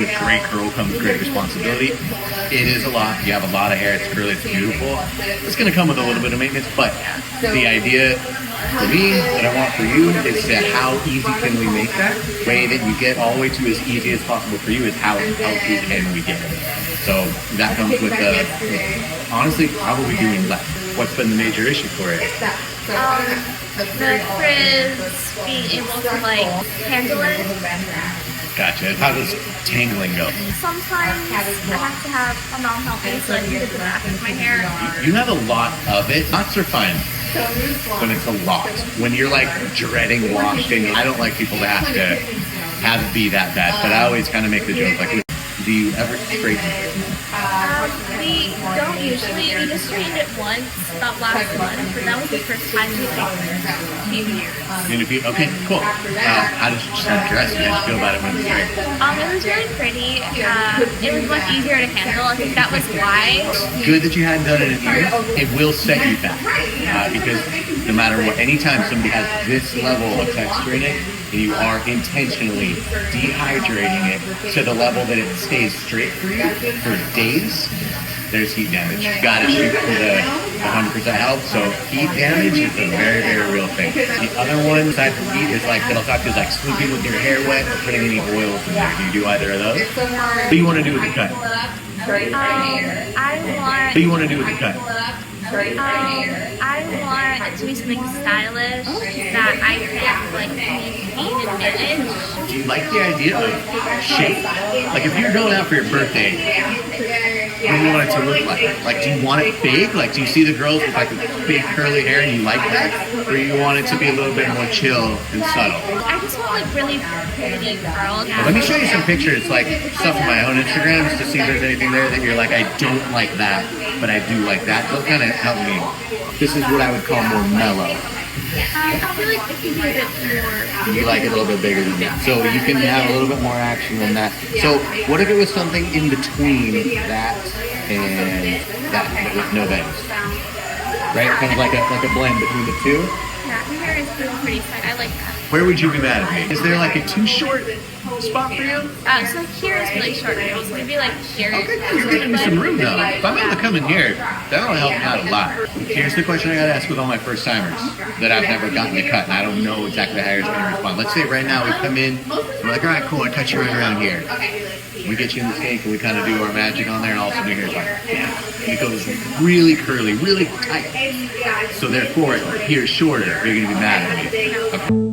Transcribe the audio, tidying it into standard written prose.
with great curl comes great responsibility. It is a lot. You have a lot of hair. It's curly. It's beautiful. It's going to come with a little bit of maintenance, but the idea for me that I want for you is that how easy can we make that? Way that you get all the way to as easy as possible for you is how healthy can we get it? So that comes with honestly probably doing less. What's been the major issue for it? The frizz, being able to like handle it. Gotcha. How does tangling go? Sometimes I have to have a mom help me so I can get the back of my hair. You have a lot of it. Knots are fine when it's a lot. When you're like dreading washing, I don't like people to have it be that bad, but I always kind of make the joke like, do you ever straighten? We don't usually. We just straightened it once, about last month, but that was the first time we straightened it in a few years. Okay, cool. How did you just dress? How did you feel about it when it was straight? It was really pretty. It was much easier to handle. I think that was why. Good that you hadn't done it in years. It will set you back because no matter what, anytime somebody has this level of texture in it, and you are intentionally dehydrating it to the level that it stays straight for you for days, there's heat damage. You gotta shoot for the 100% health, so heat damage is a very, very real thing. The other one, aside from heat, is like, that I'll talk to is like sleeping with your hair wet or putting any oils in there. Do you do either of those? What do you want to do with the cut? What do you want to do with the cut? I want it to be something stylish that I can like maintain and manage. Do you like the idea of shape? Like if you're going out for your birthday, what do you want it to look like? Like do you want it big? Like do you see the girls with like big curly hair and you like that? Or you want it to be a little bit more chill and subtle? I just want like really pretty curls. Well, let me show you some pictures, like stuff on my own Instagrams to see if there's anything there that you're like, I don't like that, but I do like that. They'll kind of help me. This is what I would call more mellow. I feel like it could be a bit more. You like it a little bit bigger than that. So you can have a little bit more action than that. So what if it was something in between that and that, but with no bangs? Right? Kind of like a blend between the two? Yeah, my hair is really pretty fine. I like that. Where would you be mad at me? Is there like a too short spot for you? So here is really short. So maybe like here. Okay, you're giving me some room though. If I'm able to come in here, that'll help me out a lot. Here's the question I gotta ask with all my first timers that I've never gotten a cut and I don't know exactly how you're gonna respond. Let's say right now we come in, we're like, all right, cool, I cut you right around here. We get you in the snake and we kind of do our magic on there and all of a sudden your hair's like, it goes really curly, really tight. So therefore, here's shorter. You're gonna be mad at me. Okay.